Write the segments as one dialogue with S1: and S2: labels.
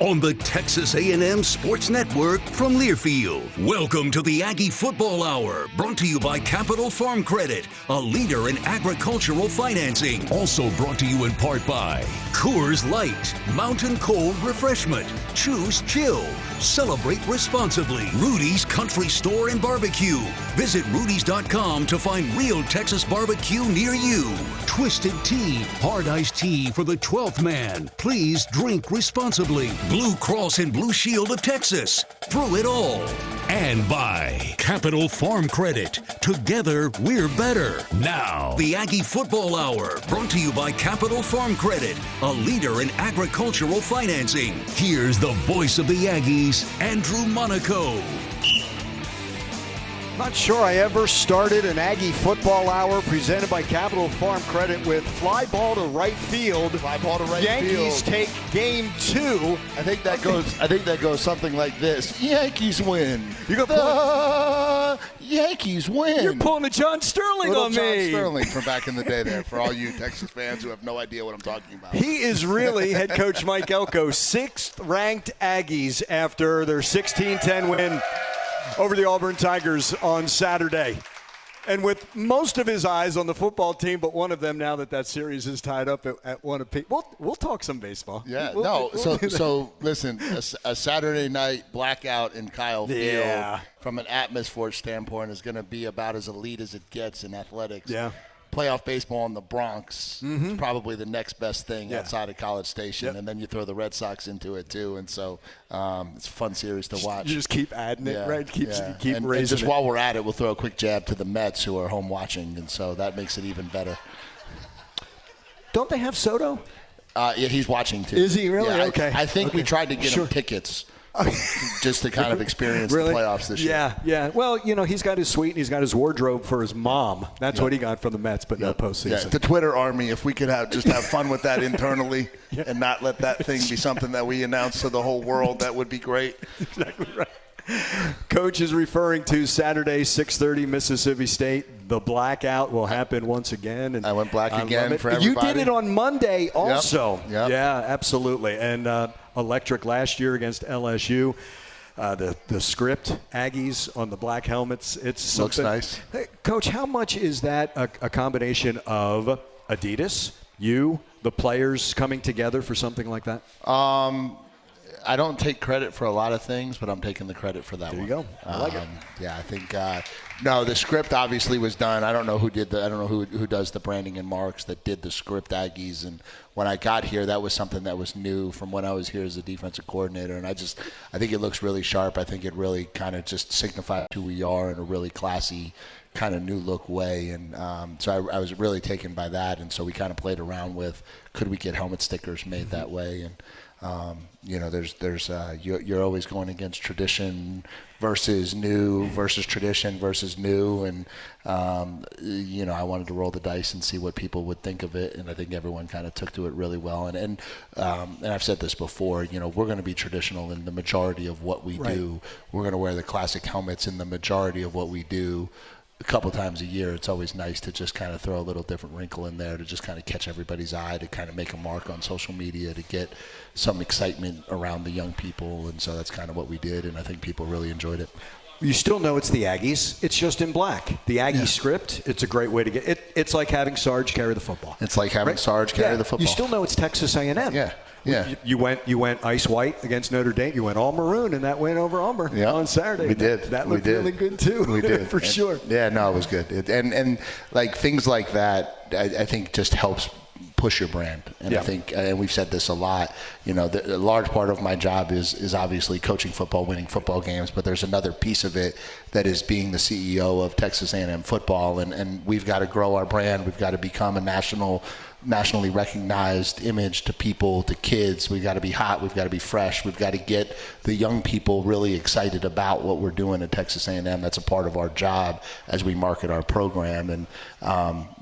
S1: on the Texas A&M Sports Network from Learfield. Welcome to the Aggie Football Hour, brought to you by Capital Farm Credit, a leader in agricultural financing. Also brought to you in part by Coors Light, Mountain Cold Refreshment. Choose chill. Celebrate responsibly. Rudy's Country Store and Barbecue. Visit rudys.com to find real Texas barbecue near you. Twisted Tea, hard iced tea for the 12th man. Please drink responsibly. Blue Cross and Blue Shield of Texas. Through it all. And by Capital Farm Credit. Together, we're better. Now, the Aggie Football Hour, brought to you by Capital Farm Credit, a leader in agricultural financing. Here's the voice of the Aggies, Andrew Monaco.
S2: Not sure I ever started an Aggie Football Hour presented by Capital Farm Credit with fly ball to right field.
S3: Fly ball to right
S2: Yankees
S3: field.
S2: take game 2.
S3: I think that goes something like this. Yankees win.
S2: You
S3: the Yankees win.
S2: You're pulling a John Sterling
S3: Little
S2: on
S3: John
S2: me.
S3: Sterling from back in the day there for all you Texas fans who have no idea what I'm talking about.
S2: He is really head coach Mike Elko, 6th ranked Aggies after their 16-10 win over the Auburn Tigers on Saturday. And with most of his eyes on the football team, but one of them now that series is tied up at one apiece. We'll talk some baseball.
S3: Yeah,
S2: We'll
S3: so listen, a Saturday night blackout in Kyle Field from an atmosphere standpoint is going to be about as elite as it gets in athletics.
S2: Yeah.
S3: Playoff baseball in the Bronx is probably the next best thing outside of College Station, and then you throw the Red Sox into it too, and so it's a fun series to watch.
S2: You just keep adding it, right? Keep raising
S3: and just
S2: it.
S3: while we're at it, we'll throw a quick jab to the Mets who are home watching, and so that makes it even better.
S2: Don't they have Soto?
S3: Yeah, he's watching too.
S2: Is he really?
S3: Yeah,
S2: Okay.
S3: I think we tried to get him tickets. Just to kind of experience the playoffs this year.
S2: Yeah. Well, he's got his suite and he's got his wardrobe for his mom. That's what he got from the Mets, but no postseason.
S3: Yeah, the Twitter army, if we could have fun with that internally and not let that thing be something that we announce to the whole world, that would be great.
S2: Exactly right. Coach is referring to Saturday, 6:30, Mississippi State. The blackout will happen once again. And
S3: I went black again for everybody.
S2: You did it on Monday also.
S3: Yep.
S2: Yeah, absolutely. And electric last year against LSU. The script, Aggies on the black helmets. It's something.
S3: Looks nice.
S2: Hey, Coach, how much is that a combination of Adidas, you, the players coming together for something like that?
S3: I don't take credit for a lot of things, but I'm taking the credit for that one.
S2: There you go. I like it.
S3: Yeah, I think no, the script obviously was done. I don't know who did I don't know who does the branding and marks that did the script Aggies. And when I got here, that was something that was new from when I was here as a defensive coordinator. And I think it looks really sharp. I think it really kind of just signifies who we are in a really classy kind of new look way. And so I was really taken by that. And so we kind of played around with, could we get helmet stickers made that way? And you're always going against tradition versus new versus tradition versus new. And, I wanted to roll the dice and see what people would think of it. And I think everyone kind of took to it really well. And I've said this before, we're going to be traditional in the majority of what we do. We're going to wear the classic helmets in the majority of what we do. A couple times a year, it's always nice to just kind of throw a little different wrinkle in there to just kind of catch everybody's eye, to kind of make a mark on social media, to get some excitement around the young people. And so that's kind of what we did, and I think people really enjoyed it.
S2: You still know it's the Aggies. It's just in black. The Aggie script, it's a great way to get it. It's like having Sarge carry the football.
S3: It's like having Sarge carry the football.
S2: You still know it's Texas A&M.
S3: Yeah.
S2: You went ice white against Notre Dame. You went all maroon, and that went over Auburn on Saturday.
S3: We did.
S2: That looked really good too.
S3: We did
S2: for sure.
S3: Yeah, no, it was good. And like things like that, I think just helps push your brand. And I think, and we've said this a lot, a large part of my job is obviously coaching football, winning football games, but there's another piece of it that is being the CEO of Texas A&M football, and we've got to grow our brand. We've got to become a nationally recognized image to people, to kids. We've got to be hot. We've got to be fresh. We've got to get the young people really excited about what we're doing at Texas A&M. That's a part of our job as we market our program. And,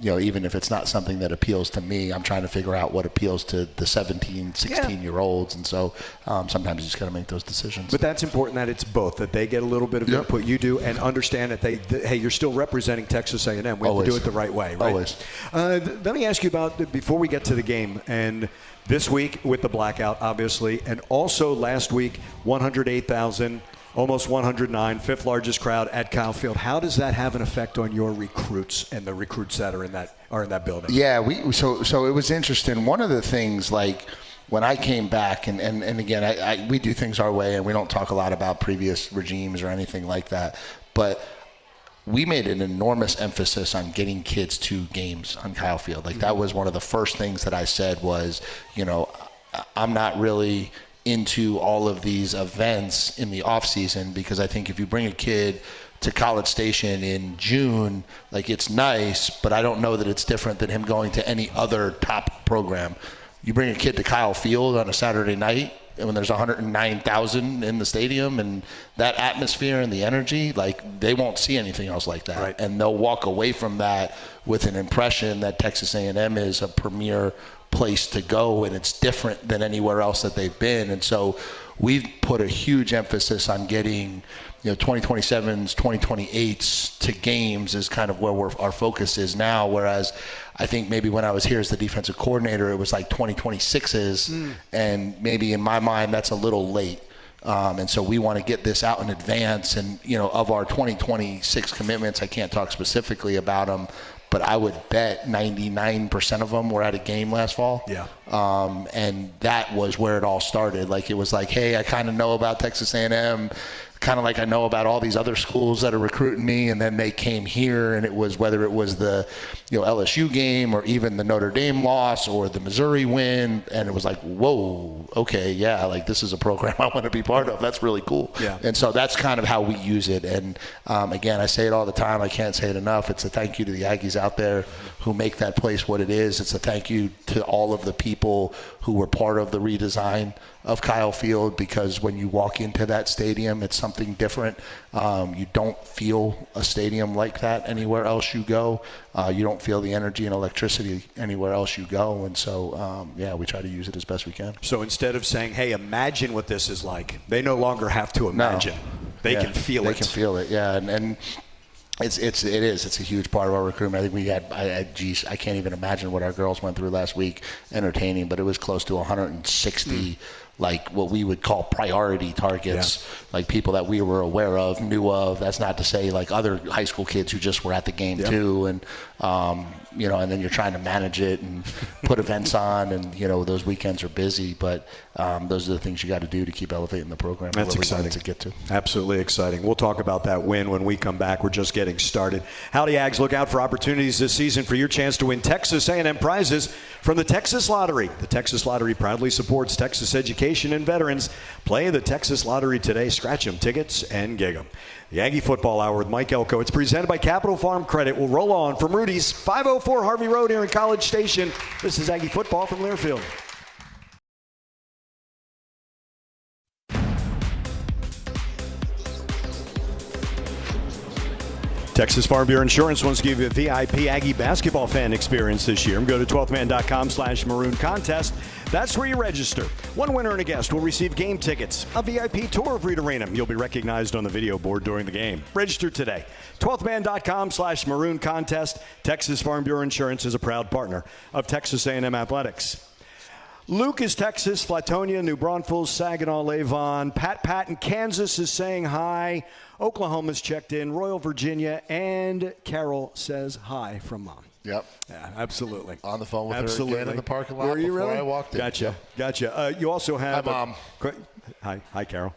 S3: even if it's not something that appeals to me, I'm trying to figure out what appeals to the 17, 16-year-olds. And so sometimes you just got to make those decisions.
S2: But that's important that it's both, that they get a little bit of input, you do, and understand that hey, you're still representing Texas A&M. We have to do it the right way, right?
S3: Always.
S2: Let me ask you about, before we get to the game, and this week with the blackout, obviously, and also last week, 108,000, almost 109, fifth largest crowd at Kyle Field. How does that have an effect on your recruits and the recruits that are in that building?
S3: Yeah, so it was interesting. One of the things, like, when I came back, and again, we do things our way, and we don't talk a lot about previous regimes or anything like that, but we made an enormous emphasis on getting kids to games on Kyle Field. Like, that was one of the first things that I said was, I'm not really into all of these events in the off season, because I think if you bring a kid to College Station in June, like, it's nice, but I don't know that it's different than him going to any other top program. You bring a kid to Kyle Field on a Saturday night, and when there's 109,000 in the stadium, and that atmosphere and the energy, like, they won't see anything else like that.
S2: Right.
S3: And they'll walk away from that with an impression that Texas A&M is a premier place to go, and it's different than anywhere else that they've been. And so we've put a huge emphasis on getting 2027s, 2028s to games is kind of where our focus is now, whereas I think maybe when I was here as the defensive coordinator, it was like 2026s, and maybe in my mind that's a little late. And so we want to get this out in advance. And, of our 2026 commitments, I can't talk specifically about them, but I would bet 99% of them were at a game last fall.
S2: Yeah.
S3: And that was where it all started. Like, it was like, hey, I kind of know about Texas A&M, kind of like I know about all these other schools that are recruiting me, and then they came here, and it was whether it was the LSU game or even the Notre Dame loss or the Missouri win, and it was like, whoa, okay, yeah, like, this is a program I want to be part of. That's really cool.
S2: Yeah.
S3: And so that's kind of how we use it. And again, I say it all the time, I can't say it enough. It's a thank you to the Aggies out there who make that place what it is. It's a thank you to all of the people who were part of the redesign of Kyle Field, because when you walk into that stadium, it's something different. You don't feel a stadium like that anywhere else you go. You don't feel the energy and electricity anywhere else you go. And so, we try to use it as best we can.
S2: So instead of saying, hey, imagine what this is like, they no longer have to imagine. They can feel it.
S3: They can feel it, yeah. And it is. It's a huge part of our recruitment. I think we had, I can't even imagine what our girls went through last week entertaining, but it was close to 160 like what we would call priority targets, like people that we were aware of, knew of. That's not to say like other high school kids who just were at the game too. And, and then you're trying to manage it and put events on, and, those weekends are busy, but those are the things you got to do to keep elevating the program.
S2: That's exciting
S3: to get to.
S2: Absolutely exciting. We'll talk about that win when we come back. We're just getting started. Howdy, Ags. Look out for opportunities this season for your chance to win Texas A&M prizes from the Texas Lottery. The Texas Lottery proudly supports Texas education and veterans. Play the Texas Lottery today. Scratch them tickets and gig them. The Aggie Football Hour with Mike Elko. It's presented by Capital Farm Credit. We'll roll on from Rudy's 504 Harvey Road here in College Station. This is Aggie Football from Learfield. Texas Farm Bureau Insurance wants to give you a VIP Aggie basketball fan experience this year. Go to 12thman.com/maroon contest. That's where you register. One winner and a guest will receive game tickets, a VIP tour of Reed Arena. You'll be recognized on the video board during the game. Register today. 12thman.com/maroon contest. Texas Farm Bureau Insurance is a proud partner of Texas A&M Athletics. Lucas, Texas, Flatonia, New Braunfels, Saginaw, Levon, Pat in Kansas is saying hi. Oklahoma's checked in, Royal Virginia, and Carol says hi from Mom.
S3: Yep.
S2: Yeah, absolutely.
S3: On the phone with her again in the parking lot.
S2: Were you
S3: before
S2: really?
S3: I walked in.
S2: Gotcha. You also have...
S3: Hi, Mom.
S2: Hi, Carol.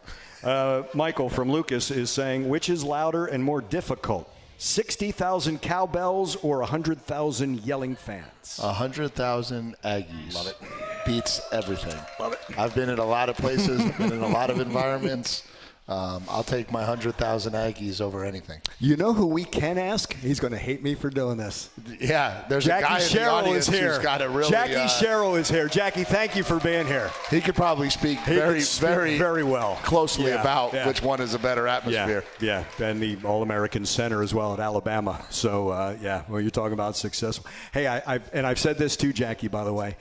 S2: Michael from Lucas is saying, which is louder and more difficult? 60,000 cowbells or 100,000 yelling fans?
S3: 100,000 Aggies.
S2: Love it.
S3: Beats everything.
S2: Love it.
S3: I've been in a lot of places, been in a lot of environments. I'll take my 100,000 Aggies over anything.
S2: You know who we can ask? He's going to hate me for doing this.
S3: Yeah, there's
S2: Jackie
S3: a guy in the audience who's got a really.
S2: Jackie Sherrill is here. Jackie, thank you for being here.
S3: He could probably speak very
S2: well
S3: closely about which one is a better atmosphere.
S2: Yeah, and the All-American center as well at Alabama. So, well, you're talking about successful. Hey, I've said this too, Jackie, by the way.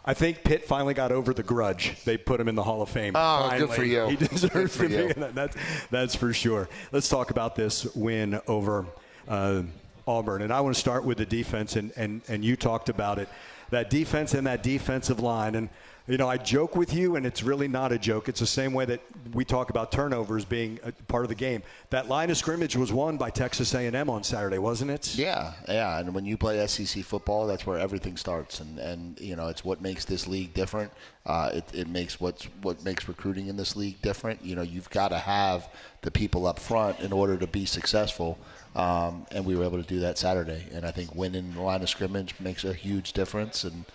S2: I think Pitt finally got over the grudge. They put him in the Hall of Fame.
S3: Oh,
S2: finally.
S3: Good for you.
S2: He deserves to be
S3: you.
S2: in that. That's for sure. Let's talk about this win over Auburn. And I want to start with the defense, and you talked about it. That defense and that defensive line. And, you know, I joke with you, and it's really not a joke. It's the same way that we talk about turnovers being a part of the game. That line of scrimmage was won by Texas A&M on Saturday, wasn't it?
S3: Yeah. And when you play SEC football, that's where everything starts. And you know, it's what makes this league different. It makes what makes recruiting in this league different. You know, you've got to have the people up front in order to be successful. And we were able to do that Saturday. And I think winning the line of scrimmage makes a huge difference. And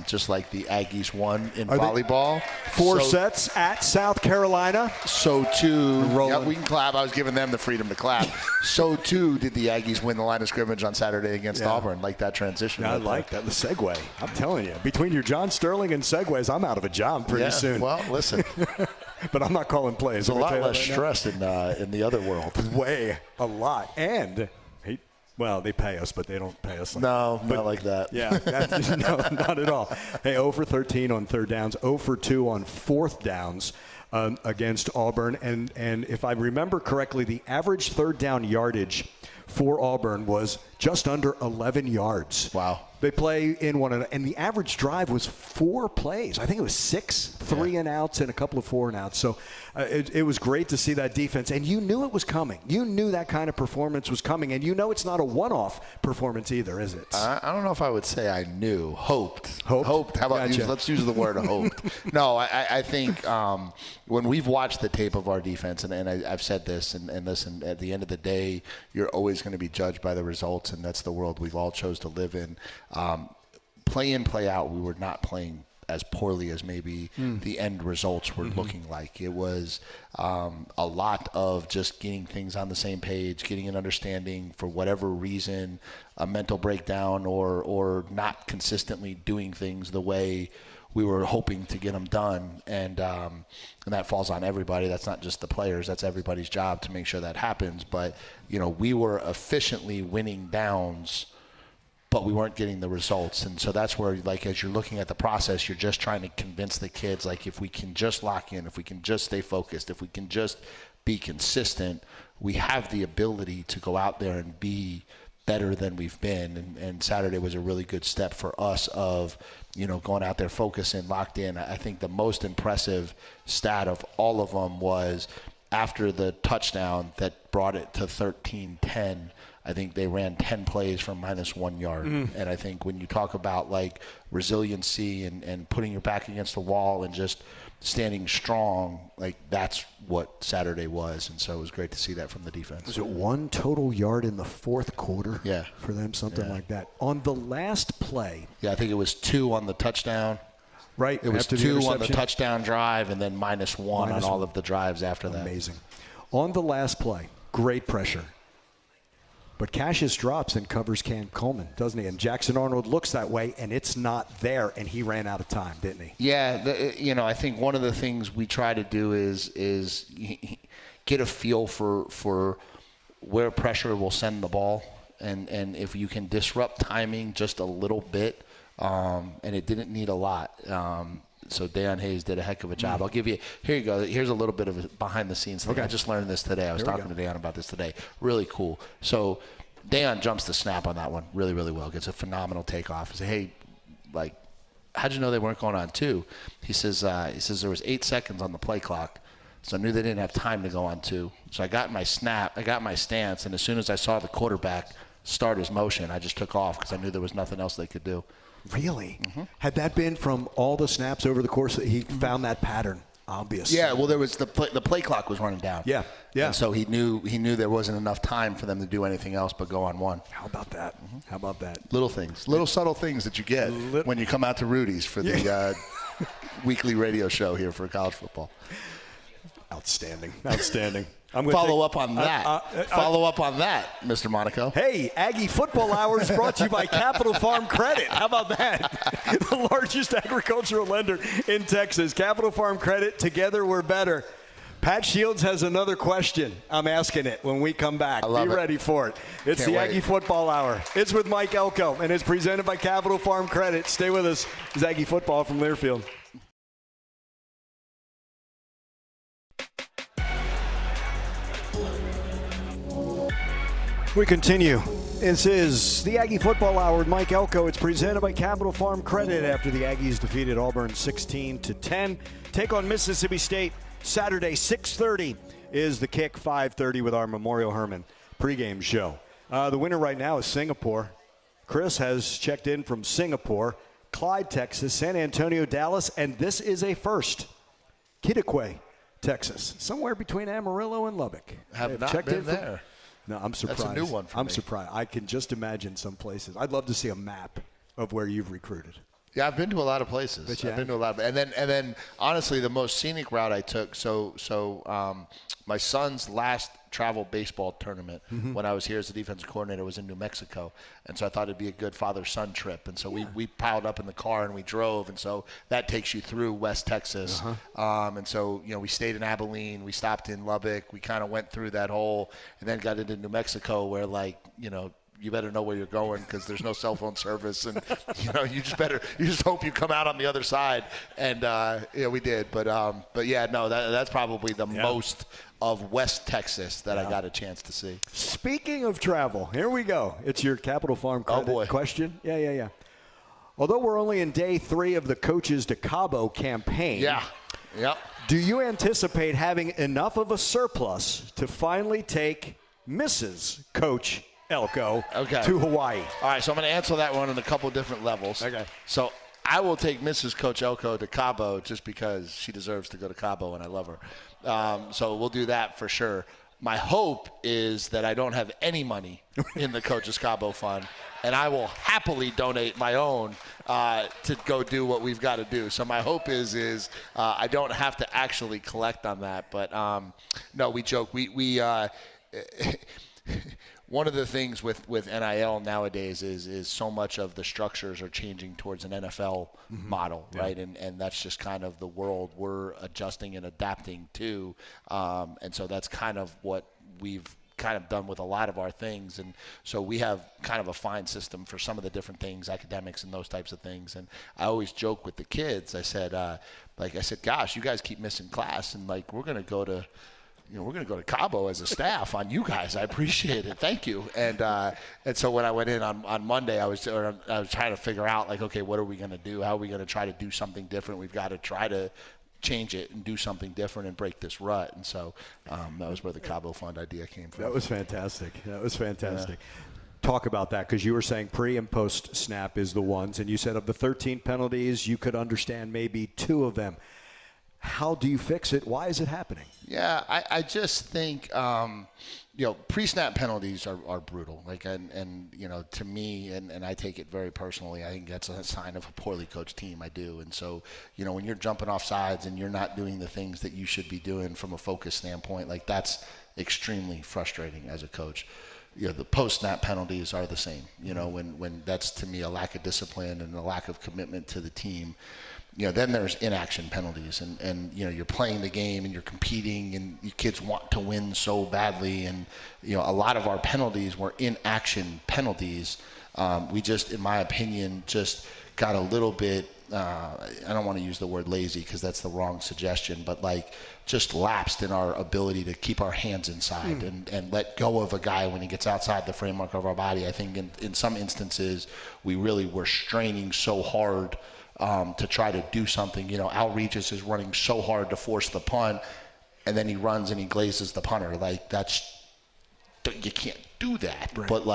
S3: just like the Aggies won in volleyball.
S2: Four sets at South Carolina.
S3: So, too, we can clap. I was giving them the freedom to clap. So, too, did the Aggies win the line of scrimmage on Saturday against Auburn. Like that transition.
S2: I like that. The segue. I'm telling you. Between your John Sterling and segues, I'm out of a job pretty soon.
S3: Well, listen.
S2: But I'm not calling plays.
S3: There's a lot less stress in the other world.
S2: A lot. And they pay us, but they don't pay us.
S3: Not like that.
S2: Yeah, no, not at all. Hey, 0 for 13 on third downs, 0 for 2 on fourth downs against Auburn. And if I remember correctly, the average third down yardage for Auburn was just under 11 yards.
S3: Wow.
S2: They play in one, and the average drive was 4 plays. I think it was 6 3-and-outs and a couple of 4-and-outs. So it was great to see that defense, and you knew it was coming. You knew that kind of performance was coming, and you know it's not a one-off performance either, is it?
S3: I don't know if I would say I knew. Hoped. How about
S2: gotcha.
S3: let's use the word hoped. No, I think when we've watched the tape of our defense, and I've said this, and listen, at the end of the day, you're always going to be judged by the results, and that's the world we've all chose to live in. Play in, play out, we were not playing as poorly as maybe the end results were looking like. It was a lot of just getting things on the same page, getting an understanding for whatever reason, a mental breakdown or not consistently doing things the way we were hoping to get them done. And that falls on everybody. That's not just the players. That's everybody's job to make sure that happens. But, you know, we were efficiently winning downs, but we weren't getting the results. And so that's where, like, as you're looking at the process, you're just trying to convince the kids, like, if we can just lock in, if we can just stay focused, if we can just be consistent, we have the ability to go out there and be better than we've been. And Saturday was a really good step for us of, you know, going out there, focusing, locked in. I think the most impressive stat of all of them was after the touchdown that brought it to 13-10, I think they ran 10 plays from -1 yard. And I think when you talk about, like, resiliency and putting your back against the wall and just standing strong, like, that's what Saturday was. And so it was great to see that from the defense.
S2: Was it 1 total yard in the fourth quarter?
S3: Yeah.
S2: For them, something like that. On the last play.
S3: Yeah, I think it was 2 on the touchdown.
S2: Right.
S3: It was 2 on the touchdown drive and then -1 on all of the drives after that.
S2: Amazing. On the last play, great pressure. But Cassius drops and covers Cam Coleman, doesn't he? And Jackson Arnold looks that way, and it's not there, and he ran out of time, didn't he?
S3: Yeah, you know, I think one of the things we try to do is get a feel for where pressure will send the ball, and if you can disrupt timing just a little bit, and it didn't need a lot. So Deion Hayes did a heck of a job. I'll give you – here you go. Here's a little bit of a behind-the-scenes thing. Okay. I just learned this today. I was talking to Deion about this today. Really cool. So Deion jumps the snap on that one really, really well. Gets a phenomenal takeoff. He said, hey, like, how'd you know they weren't going on 2? He says there was 8 seconds on the play clock, so I knew they didn't have time to go on 2. So I got my snap. I got my stance, and as soon as I saw the quarterback start his motion, I just took off because I knew there was nothing else they could do.
S2: Really? Had that been from all the snaps over the course that he found that pattern obvious?
S3: Yeah, well, there was the play clock was running down.
S2: Yeah.
S3: And so he knew there wasn't enough time for them to do anything else but go on 1.
S2: How about that? How about that?
S3: Little things, little subtle things that you get when you come out to Rudy's for the weekly radio show here for college football.
S2: Outstanding.
S3: Follow up on that, Mr. Monaco.
S2: Hey, Aggie Football Hour is brought to you by Capital Farm Credit. How about that? The largest agricultural lender in Texas. Capital Farm Credit, together we're better. Pat Shields has another question. I'm asking it when we come back. Be ready for it. It's the Aggie Football Hour. It's with Mike Elko, and it's presented by Capital Farm Credit. Stay with us. It's Aggie Football from Learfield. We continue. This is the Aggie Football Hour with Mike Elko. It's presented by Capital Farm Credit after the Aggies defeated Auburn 16-10. Take on Mississippi State Saturday, 6:30 is the kick, 5:30 with our Memorial Hermann pregame show. The winner right now is Singapore. Chris has checked in from Singapore, Clyde, Texas, San Antonio, Dallas, and this is a first. Kittiquay, Texas, somewhere between Amarillo and Lubbock.
S3: Have not been there.
S2: No, I'm surprised.
S3: That's a new one for me.
S2: I'm surprised. I can just imagine some places. I'd love to see a map of where you've recruited.
S3: Yeah, I've been to a lot of places. I've been to a lot of, and then honestly, the most scenic route I took. So my son's last travel baseball tournament when I was here as the defensive coordinator was in New Mexico, and so I thought it'd be a good father-son trip. And so we piled up in the car and we drove, and so that takes you through West Texas. And so we stayed in Abilene, we stopped in Lubbock, we kind of went through that whole, and then got into New Mexico where you better know where you're going because there's no cell phone service, and you just hope you come out on the other side. And we did, but that's probably the most of West Texas that I got a chance to see.
S2: Speaking of travel, here we go. It's your Capital Farm Credit question. Yeah. Although we're only in day 3 of the Coaches to Cabo campaign.
S3: Yeah. Yep.
S2: Do you anticipate having enough of a surplus to finally take Mrs. Coach Elko to Hawaii?
S3: All right, so I'm going to answer that one on a couple different levels.
S2: Okay.
S3: So I will take Mrs. Coach Elko to Cabo just because she deserves to go to Cabo and I love her. So we'll do that for sure. My hope is that I don't have any money in the Coaches Cabo Fund, and I will happily donate my own to go do what we've got to do. So my hope is I don't have to actually collect on that. But no, we joke. We one of the things with NIL nowadays is so much of the structures are changing towards an NFL model, right? And that's just kind of the world we're adjusting and adapting to. And so that's kind of what we've kind of done with a lot of our things. And so we have kind of a fine system for some of the different things, academics and those types of things. And I always joke with the kids. I said, gosh, you guys keep missing class, and we're going to go to Cabo as a staff on you guys. I appreciate it. Thank you. And so when I went in on Monday, I was trying to figure out what are we going to do? How are we going to try to do something different? We've got to try to change it and do something different and break this rut. And so that was where the Cabo Fund idea came from.
S2: That was fantastic. Yeah. Talk about that, because you were saying pre and post snap is the ones, and you said of the 13 penalties, you could understand maybe 2 of them. How do you fix it? Why is it happening?
S3: Yeah, I just think pre-snap penalties are brutal. To me, and I take it very personally, I think that's a sign of a poorly coached team. I do. And so, when you're jumping off sides and you're not doing the things that you should be doing from a focus standpoint, that's extremely frustrating as a coach. The post-snap penalties are the same. When that's, to me, a lack of discipline and a lack of commitment to the team. Then there's inaction penalties, and you're playing the game and you're competing, and you kids want to win so badly, and a lot of our penalties were inaction penalties. We just, in my opinion, just got a little bit. I don't want to use the word lazy because that's the wrong suggestion, but just lapsed in our ability to keep our hands inside and let go of a guy when he gets outside the framework of our body. I think in some instances we really were straining so hard to try to do something. Al Regis is running so hard to force the punt, and then he runs and he glazes the punter. You can't do that. Right. But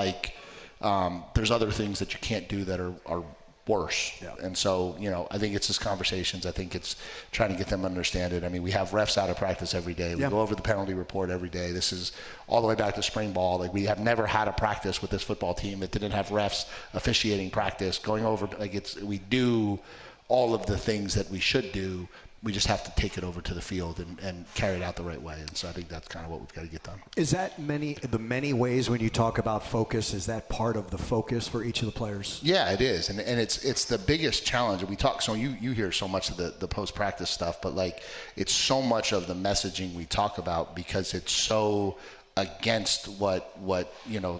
S3: there's other things that you can't do that are worse. Yeah. And so, I think it's just conversations. I think it's trying to get them to understand it. I mean, we have refs out of practice every day. We go over the penalty report every day. This is all the way back to spring ball. We have never had a practice with this football team that didn't have refs officiating practice, going over, we do all of the things that we should do. we just have to take it over to the field and carry it out the right way. And so I think that's kind of what we've got to get done.
S2: Is that the many ways when you talk about focus, is that part of the focus for each of the players?
S3: Yeah, it is. And it's the biggest challenge. We talk, so you hear so much of the post-practice stuff, but like it's so much of the messaging we talk about because it's so against what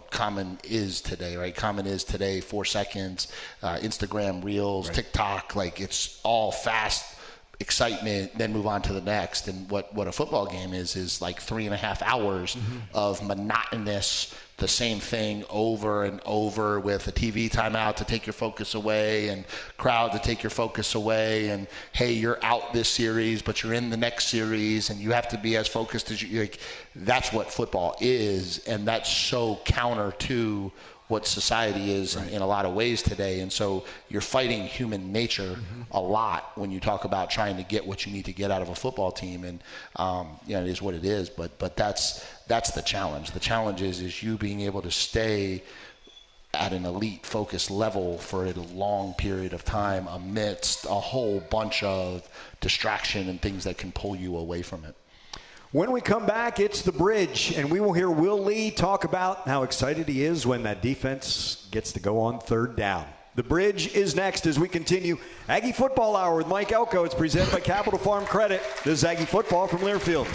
S3: common is today, right? Common is today 4 seconds, Instagram Reels, right. TikTok, like it's all fast excitement, then move on to the next. And what a football game is like 3.5 hours of monotonous, the same thing over and over with a TV timeout to take your focus away and crowd to take your focus away. And hey, you're out this series, but you're in the next series and you have to be as focused as you like. That's what football is. And that's so counter to what society is right. in a lot of ways today. And so you're fighting human nature a lot when you talk about trying to get what you need to get out of a football team. And it is what it is, but that's the challenge. The challenge is you being able to stay at an elite focus level for a long period of time amidst a whole bunch of distraction and things that can pull you away from it.
S2: When we come back, it's The Bridge, and we will hear Will Lee talk about how excited he is when that defense gets to go on third down. The Bridge is next as we continue Aggie Football Hour with Mike Elko. It's presented by Capital Farm Credit. This is Aggie Football from Learfield.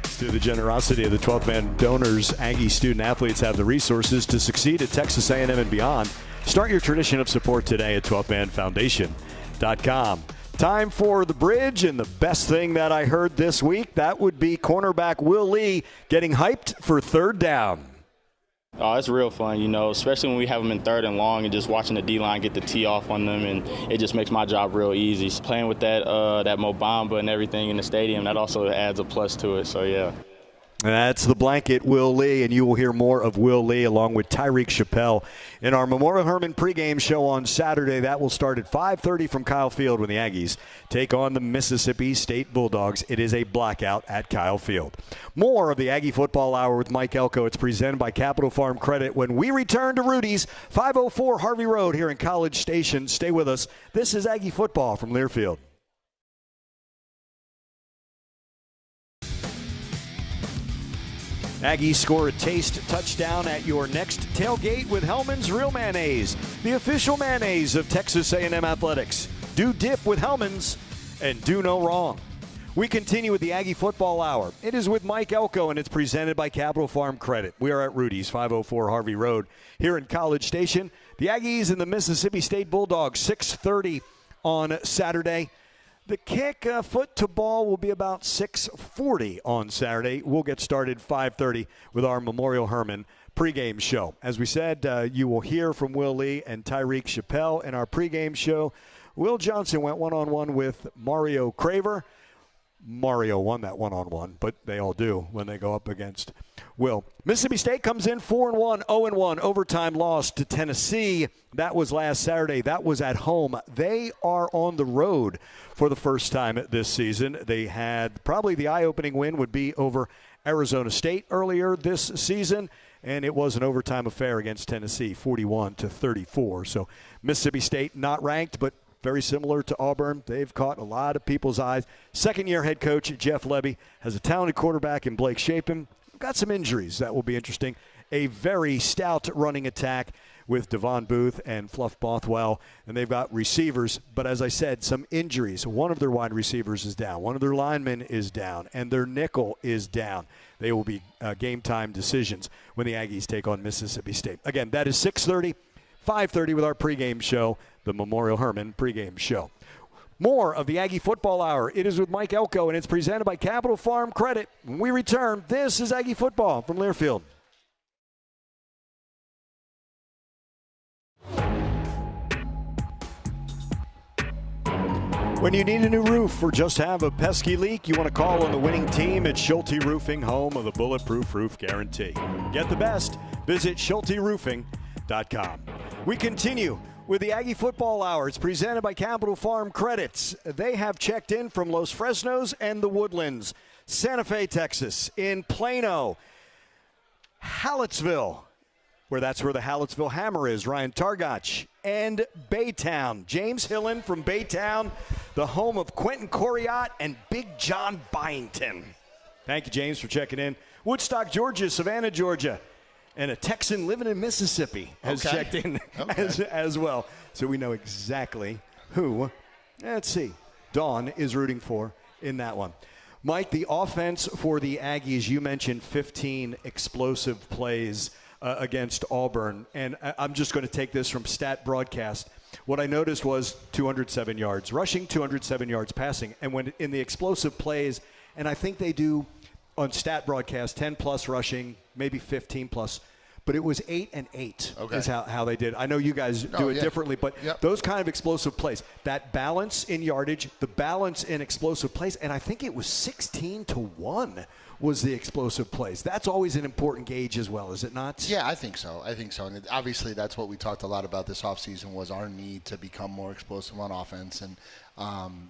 S2: Through the generosity of the 12th Man donors, Aggie student athletes have the resources to succeed at Texas A&M and beyond. Start your tradition of support today at 12thmanfoundation.com. Time for The Bridge, and the best thing that I heard this week, that would be cornerback Will Lee getting hyped for third down.
S4: Oh, it's real fun, especially when we have them in third and long and just watching the D-line get the tee off on them, and it just makes my job real easy. Playing with that Mobamba and everything in the stadium, that also adds a plus to it, so yeah.
S2: That's the blanket, Will Lee, and you will hear more of Will Lee along with Tyreek Chappelle in our Memorial Hermann pregame show on Saturday. That will start at 5:30 from Kyle Field when the Aggies take on the Mississippi State Bulldogs. It is a blackout at Kyle Field. More of the Aggie Football Hour with Mike Elko. It's presented by Capital Farm Credit when we return to Rudy's, 504 Harvey Road here in College Station. Stay with us. This is Aggie Football from Learfield. Aggies score a taste touchdown at your next tailgate with Hellmann's Real Mayonnaise, the official mayonnaise of Texas A&M Athletics. Do dip with Hellmann's and do no wrong. We continue with the Aggie Football Hour. It is with Mike Elko, and it's presented by Capital Farm Credit. We are at Rudy's, 504 Harvey Road here in College Station. The Aggies and the Mississippi State Bulldogs, 6:30 on Saturday. The kick foot to ball will be about 6:40 on Saturday. We'll get started 5:30 with our Memorial Hermann pregame show. As we said, you will hear from Will Lee and Tyreek Chappelle in our pregame show. Will Johnson went one-on-one with Mario Craver. Mario won that one-on-one, but they all do when they go up against Will. Mississippi State comes in 4-1, 0-1, overtime loss to Tennessee. That was last Saturday. That was at home. They are on the road for the first time this season. They had probably the eye-opening win would be over Arizona State earlier this season, and it was an overtime affair against Tennessee, 41-34. So Mississippi State not ranked, but very similar to Auburn. They've caught a lot of people's eyes. Second-year head coach Jeff Lebby has a talented quarterback in Blake Shapen. Got some injuries. That will be interesting. A very stout running attack with Devon Booth and Fluff Bothwell. And they've got receivers. But as I said, some injuries. One of their wide receivers is down. One of their linemen is down. And their nickel is down. They will be game-time decisions when the Aggies take on Mississippi State. Again, that is 6:30, 5:30 with our pregame show, the Memorial Hermann pregame show. More of the Aggie Football Hour. It is with Mike Elko, and it's presented by Capital Farm Credit. When we return, this is Aggie Football from Learfield. When you need a new roof or just have a pesky leak, you want to call on the winning team at Schulte Roofing, home of the Bulletproof Roof Guarantee. Get the best. Visit SchulteRoofing.com. We continue with the Aggie Football Hour. It's presented by Capital Farm Credits. They have checked in from Los Fresnos and the Woodlands, Santa Fe, Texas, in Plano, Hallettsville, that's where the Hallettsville Hammer is. Ryan Targach. And Baytown. James Hillen from Baytown, the home of Quentin Coriat and Big John Byington. Thank you, James, for checking in. Woodstock, Georgia, Savannah, Georgia. And a Texan living in Mississippi has checked in as well. So we know exactly who, let's see, Dawn is rooting for in that one. Mike, the offense for the Aggies, you mentioned 15 explosive plays against Auburn. And I'm just going to take this from Stat Broadcast. What I noticed was 207 yards rushing, 207 yards passing. And when in the explosive plays, and I think they do on Stat Broadcast 10-plus rushing, maybe 15-plus. But it was 8 and 8 is how they did. I know you guys do it differently, but those kind of explosive plays, that balance in yardage, the balance in explosive plays, and I think it was 16-1 was the explosive plays. That's always an important gauge as well, is it not?
S3: Yeah, I think so. And obviously that's what we talked a lot about this offseason was our need to become more explosive on offense. And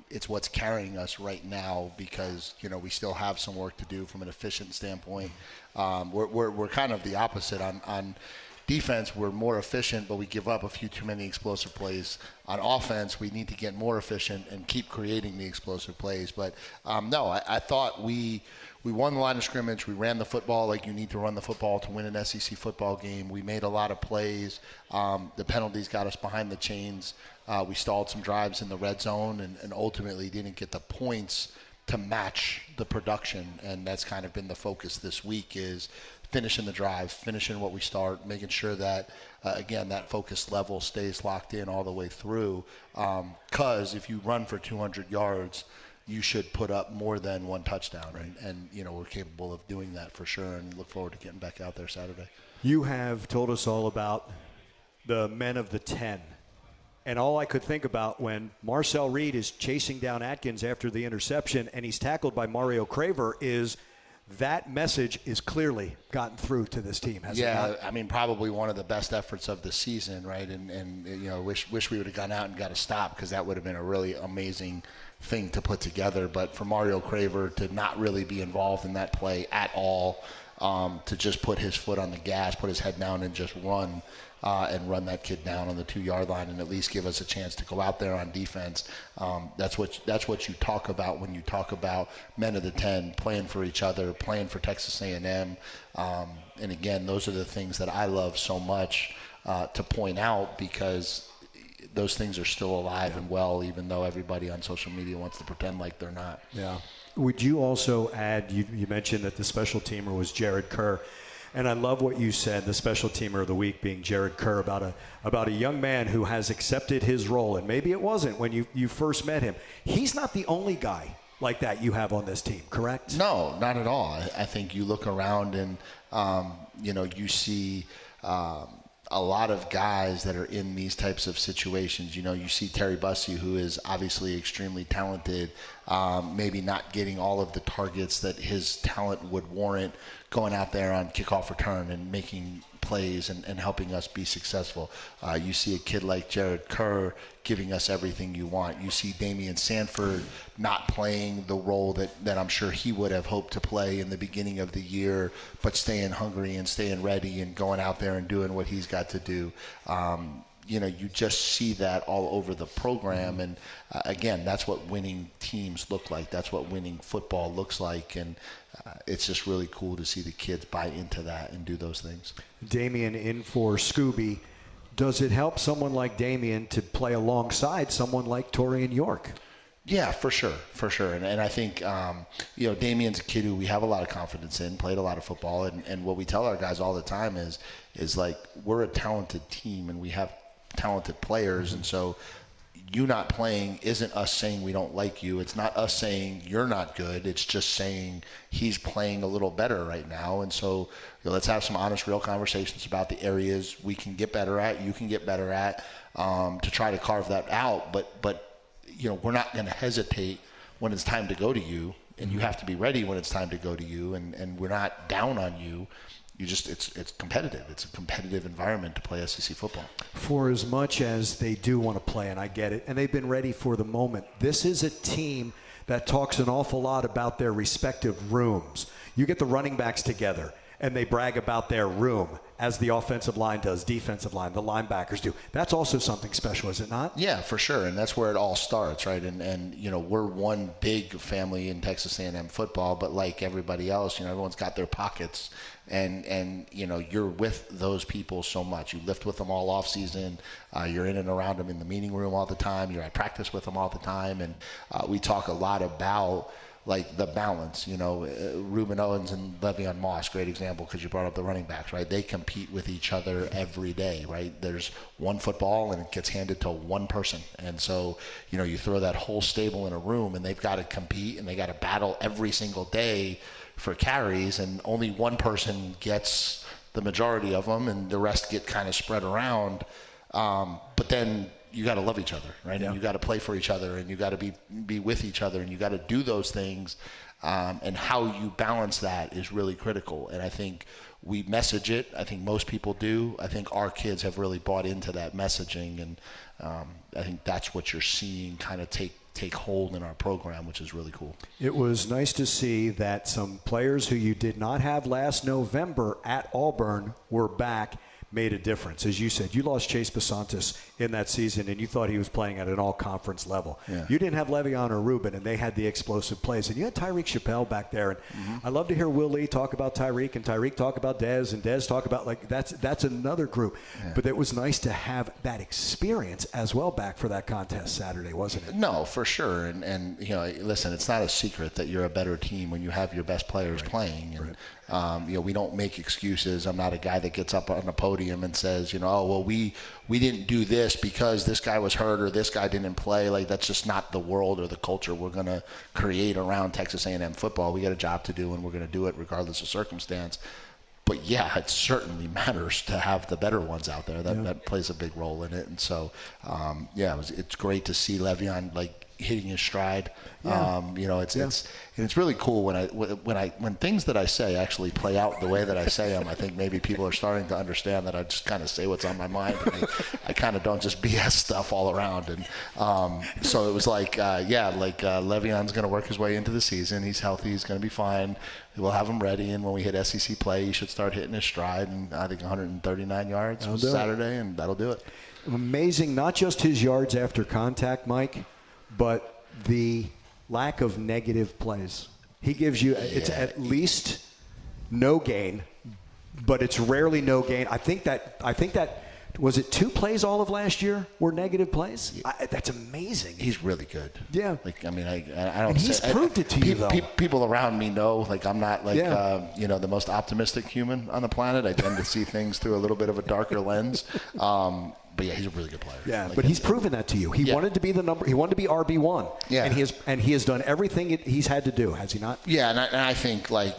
S3: it's what's carrying us right now because, we still have some work to do from an efficient standpoint. We're kind of the opposite on defense. We're more efficient, but we give up a few too many explosive plays. On offense, we need to get more efficient and keep creating the explosive plays. But I thought we won the line of scrimmage. We ran the football like you need to run the football to win an SEC football game. We made a lot of plays. The penalties got us behind the chains. We stalled some drives in the red zone and ultimately didn't get the points to match the production. And that's kind of been the focus this week is finishing the drive, finishing what we start, making sure that, again, that focus level stays locked in all the way through. Because if you run for 200 yards, you should put up more than one touchdown. Right. And we're capable of doing that for sure and look forward to getting back out there Saturday.
S2: You have told us all about the men of the 10. And all I could think about when Marcel Reed is chasing down Atkins after the interception and he's tackled by Mario Craver is that message is clearly gotten through to this team, has it not?
S3: I mean, probably one of the best efforts of the season, right? And wish we would have gone out and got a stop because that would have been a really amazing thing to put together. But for Mario Craver to not really be involved in that play at all, to just put his foot on the gas, put his head down and just run that kid down on the 2-yard line and at least give us a chance to go out there on defense. That's what you talk about when you talk about men of the 10 playing for each other, playing for Texas A&M. And again, those are the things that I love so much to point out because those things are still alive and well, even though everybody on social media wants to pretend like they're not.
S2: Yeah. Would you also add, you mentioned that the special teamer was Jared Kerr. And I love what you said, the special teamer of the week being Jared Kerr, about a young man who has accepted his role. And maybe it wasn't when you first met him. He's not the only guy like that you have on this team, correct?
S3: No, not at all. I think you look around and, you see a lot of guys that are in these types of situations. You see Terry Bussey, who is obviously extremely talented, maybe not getting all of the targets that his talent would warrant, going out there on kickoff return and making plays and helping us be successful. You see a kid like Jared Kerr giving us everything you want. You see Damian Sanford not playing the role that I'm sure he would have hoped to play in the beginning of the year, but staying hungry and staying ready and going out there and doing what he's got to do. You just see that all over the program. And again, that's what winning teams look like. That's what winning football looks like. And it's just really cool to see the kids buy into that and do those things.
S2: Damian in for Scooby. Does it help someone like Damian to play alongside someone like Torian York?
S3: Yeah, for sure. And I think, Damian's a kid who we have a lot of confidence in, played a lot of football. And what we tell our guys all the time is like, we're a talented team and we have talented players. And so you not playing isn't us saying we don't like you. It's not us saying you're not good. It's just saying he's playing a little better right now. And so let's have some honest, real conversations about the areas we can get better at, you can get better at, to try to carve that out. But we're not going to hesitate when it's time to go to you, and you have to be ready when it's time to go to you. And we're not down on you. It's competitive. It's a competitive environment to play SEC football.
S2: For as much as they do want to play, and I get it, and they've been ready for the moment, this is a team that talks an awful lot about their respective rooms. You get the running backs together, and they brag about their room. as the offensive line does, defensive line, the linebackers do. That's also something special, is it not?
S3: Yeah, for sure, and that's where it all starts, right? And you know, we're one big family in Texas A&M football, but like everybody else, you know, everyone's got their pockets, and you know, you're with those people so much. You lift with them all off season. You're in and around them in the meeting room all the time. You're at practice with them all the time, and we talk a lot about like the balance, you know, Reuben Owens and Le'Veon Moss, great example because you brought up the running backs, right? They compete with each other every day, right? There's one football and it gets handed to one person. And so, you know, you throw that whole stable in a room and they've got to compete and they got to battle every single day for carries, and only one person gets the majority of them and the rest get kind of spread around. But then you got to love each other, right? Yeah. And you got to play for each other, and you got to be with each other, and you got to do those things. And how you balance that is really critical. And I think we message it. I think most people do. I think our kids have really bought into that messaging, and I think that's what you're seeing kind of take hold in our program, which is really cool.
S2: It was nice to see that some players who you did not have last November at Auburn were back, made a difference. As you said, you lost Chase Basantis in that season, and you thought he was playing at an all-conference level. Yeah. You didn't have Le'Veon or Reuben, and they had the explosive plays. And you had Tyreek Chappelle back there. And I love to hear Will Lee talk about Tyreek, and Tyreek talk about Dez, and Dez talk about, like, that's another group. Yeah. But it was nice to have that experience as well back for that contest Saturday, wasn't it?
S3: No, for sure. And you know, listen, it's not a secret that you're a better team when you have your best players playing. And you know, we don't make excuses. I'm not a guy that gets up on the podium and says, you know, oh, well, we didn't do this because this guy was hurt or this guy didn't play. Like, that's just not the world or the culture we're going to create around Texas A&M football. We got a job to do, and we're going to do it regardless of circumstance. But yeah, it certainly matters to have the better ones out there. That plays a big role in it. And so, yeah, it's great to see Le'Veon like hitting his stride. Yeah. You know, it's really cool when things that I say actually play out the way that I say them. I think maybe people are starting to understand that I just kind of say what's on my mind. And I kind of don't just BS stuff all around. And so it was like, Le'Veon's going to work his way into the season. He's healthy. He's going to be fine. We'll have him ready, and when we hit SEC play, he should start hitting his stride. And I think 139 yards was Saturday, and that'll do it.
S2: Amazing, not just his yards after contact, Mike, but the lack of negative plays. He gives you, it's at least no gain, but it's rarely no gain. I think that was it 2 plays all of last year were negative plays? That's amazing.
S3: He's really good.
S2: Yeah.
S3: Like, I mean, I don't.
S2: And he's proved it to you, though.
S3: People around me know, like, I'm not like you know, the most optimistic human on the planet. I tend to see things through a little bit of a darker lens. But yeah, he's a really good player.
S2: Yeah, like, but he's proven that to you. He wanted to be the number. He wanted to be RB1. Yeah, and he has done everything he's had to do, has he not?
S3: Yeah, and I think like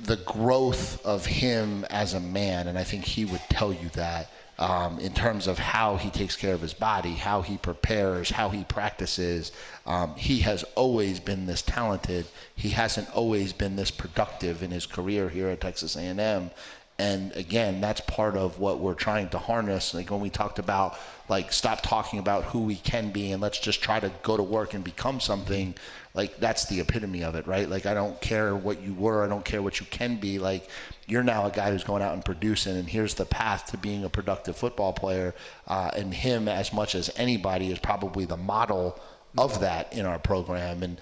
S3: the growth of him as a man, and I think he would tell you that. In terms of how he takes care of his body, how he prepares, how he practices. He has always been this talented. He hasn't always been this productive in his career here at Texas A&M. And again, that's part of what we're trying to harness. Like when we talked about, like, stop talking about who we can be and let's just try to go to work and become something. Like, that's the epitome of it, right? Like, I don't care what you were. I don't care what you can be. Like, you're now a guy who's going out and producing, and here's the path to being a productive football player. And him, as much as anybody, is probably the model of that in our program. And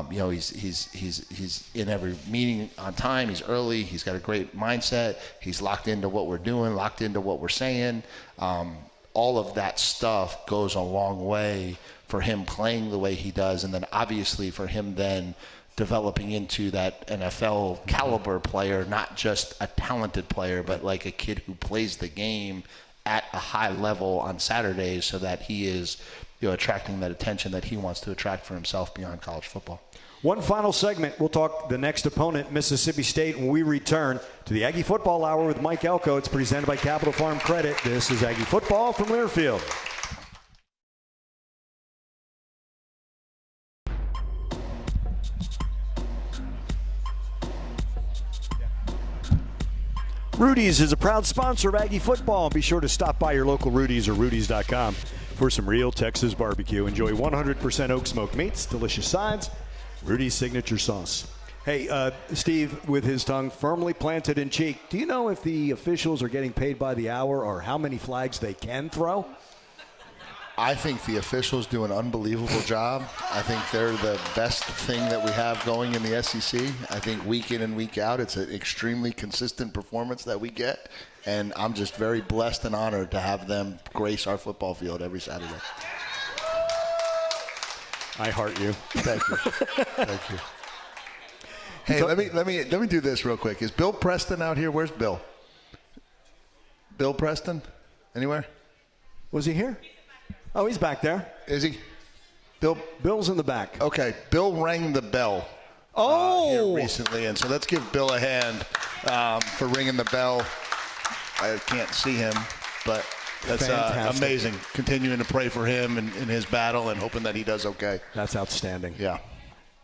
S3: you know, he's in every meeting on time. He's early. He's got a great mindset. He's locked into what we're doing, locked into what we're saying. All of that stuff goes a long way for him playing the way he does, and then obviously for him then developing into that NFL caliber player, not just a talented player, but like a kid who plays the game at a high level on Saturdays, so that he is, you know, attracting that attention that he wants to attract for himself beyond college football.
S2: One final segment. We'll talk the next opponent, Mississippi State, when we return to the Aggie Football Hour with Mike Elko. It's presented by Capital Farm Credit. This is Aggie Football from Learfield. Rudy's is a proud sponsor of Aggie Football. Be sure to stop by your local Rudy's or Rudy's.com for some real Texas barbecue. Enjoy 100% oak smoked meats, delicious sides, Rudy's signature sauce. Hey, Steve, with his tongue firmly planted in cheek, do you know if the officials are getting paid by the hour or how many flags they can throw?
S3: I think the officials do an unbelievable job. I think they're the best thing that we have going in the SEC. I think week in and week out, it's an extremely consistent performance that we get. And I'm just very blessed and honored to have them grace our football field every Saturday.
S2: I heart you.
S3: Thank you. Thank you. Hey, let me do this real quick. Is Bill Preston out here? Where's Bill? Bill Preston? Anywhere?
S2: Was he here? Oh, he's back there.
S3: Is he?
S2: Bill's in the back.
S3: Okay, Bill rang the bell here recently, and so let's give Bill a hand for ringing the bell. I can't see him, but that's amazing. Continuing to pray for him in his battle and hoping that he does okay.
S2: That's outstanding.
S3: Yeah.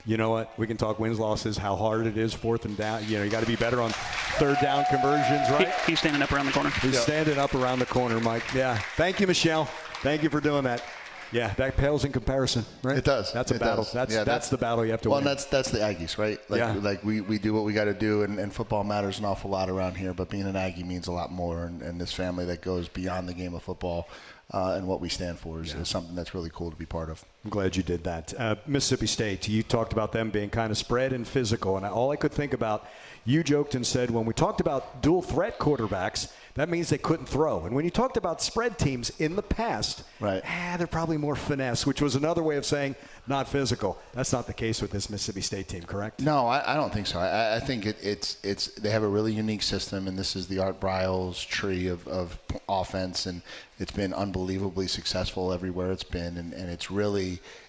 S2: You know what? We can talk wins, losses, how hard it is, fourth and down. You know, you got to be better on third down conversions, right?
S5: He's standing up around the corner.
S2: He's standing up around the corner, Mike. Yeah. Thank you, Michelle. Thank you for doing that. Yeah, that pales in comparison, right?
S3: It does.
S2: That's a battle. That's the battle you have to win.
S3: Well, that's the Aggies, right? Like we do what we got to do, and football matters an awful lot around here, but being an Aggie means a lot more, and this family that goes beyond the game of football and what we stand for is something that's really cool to be part of.
S2: I'm glad you did that. Mississippi State, you talked about them being kind of spread and physical, and all I could think about, you joked and said when we talked about dual threat quarterbacks, that means they couldn't throw. And when you talked about spread teams in the past,
S3: right?
S2: They're probably more finesse, which was another way of saying not physical. That's not the case with this Mississippi State team, correct?
S3: No, I don't think so. I think it's they have a really unique system, and this is the Art Briles tree of offense, and it's been unbelievably successful everywhere it's been, and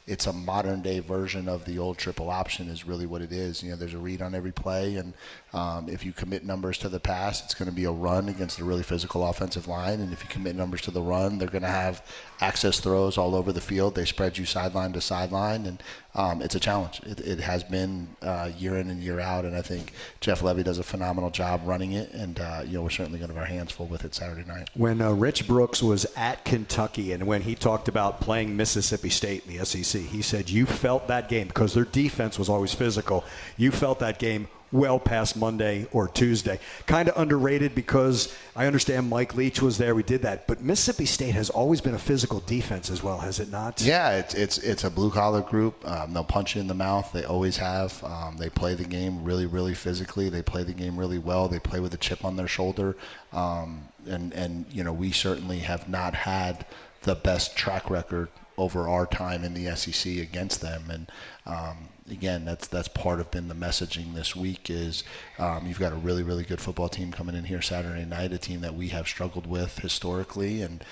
S3: it's a modern day version of the old triple option is really what it is. You know, there's a read on every play, and if you commit numbers to the pass, it's going to be a run against a really physical offensive line, and if you commit numbers to the run, they're going to have access throws all over the field. They spread you sideline to sideline, and it's a challenge. It has been year in and year out, and I think Jeff Levy does a phenomenal job running it, and we're certainly going to have our hands full with it Saturday night.
S2: When Rich Brooks was at Kentucky, and when he talked about playing Mississippi State in the SEC, he said you felt that game because their defense was always physical. You felt that game well past Monday or Tuesday. Kind of underrated because I understand Mike Leach was there. We did that. But Mississippi State has always been a physical defense as well, has it not?
S3: Yeah, it's a blue-collar group. They'll punch you in the mouth. They always have. They play the game really, really physically. They play the game really well. They play with a chip on their shoulder. And we certainly have not had the best track record over our time in the SEC against them. And again, that's part of been the messaging this week is you've got a really, really good football team coming in here Saturday night, a team that we have struggled with historically. And,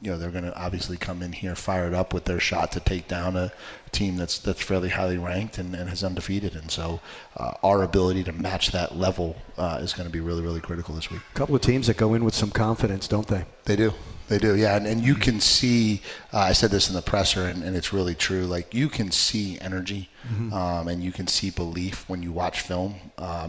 S3: they're going to obviously come in here fired up with their shot to take down a team that's fairly highly ranked and is undefeated. And so our ability to match that level is going to be really, really critical this week.
S2: A couple of teams that go in with some confidence, don't they?
S3: They do. They do, yeah. And you can see, I said this in the presser, and it's really true, like you can see energy and you can see belief when you watch film,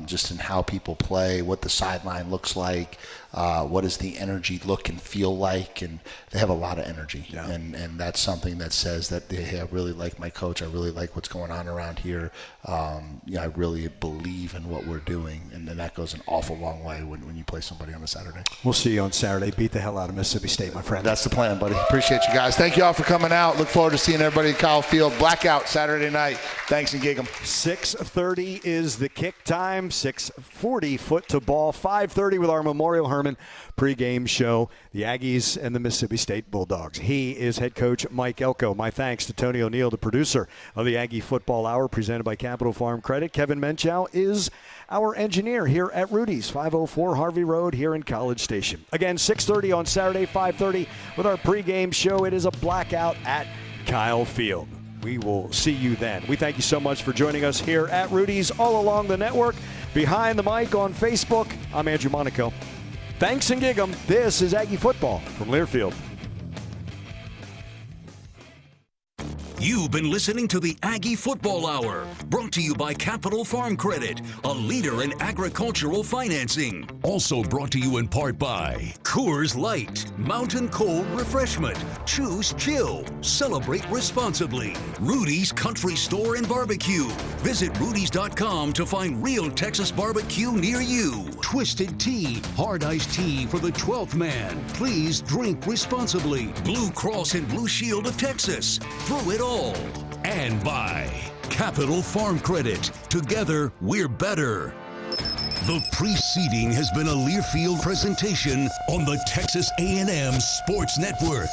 S3: just in how people play, what the sideline looks like, what does the energy look and feel like, and they have a lot of energy. Yeah. And that's something that says that, hey, I really like my coach, I really like what's going on around here. I really believe in what we're doing, and then that goes an awful long way when you play somebody on a Saturday.
S2: We'll see you on Saturday. Beat the hell out of Mississippi State, my friend.
S3: That's the plan, buddy. Appreciate you guys. Thank you all for coming out. Look forward to seeing everybody at Kyle Field. Blackout Saturday night. Thanks and gig 'em.
S2: 6:30 is the kick time. 6:40 foot to ball. 5:30 with our Memorial Hermann pregame show. The Aggies and the Mississippi State Bulldogs. He is head coach Mike Elko. My thanks to Tony O'Neill, the producer of the Aggie Football Hour, presented by Capital Farm Credit. Kevin Menchow is our engineer here at Rudy's, 504 Harvey Road here in College Station. Again, 6:30 on Saturday, 5:30 with our pregame show. It is a blackout at Kyle Field. We will see you then. We thank you so much for joining us here at Rudy's, all along the network. Behind the mic on Facebook, I'm Andrew Monaco. Thanks and gig 'em. This is Aggie Football from Learfield.
S1: You've been listening to the Aggie Football Hour, brought to you by Capital Farm Credit, a leader in agricultural financing. Also brought to you in part by Coors Light, Mountain Cold Refreshment. Choose chill. Celebrate responsibly. Rudy's Country Store and Barbecue. Visit rudys.com to find real Texas barbecue near you. Twisted Tea, hard iced tea for the 12th man. Please drink responsibly. Blue Cross and Blue Shield of Texas. Through it all. And by Capital Farm Credit. Together, we're better. The preceding has been a Learfield presentation on the Texas A&M Sports Network.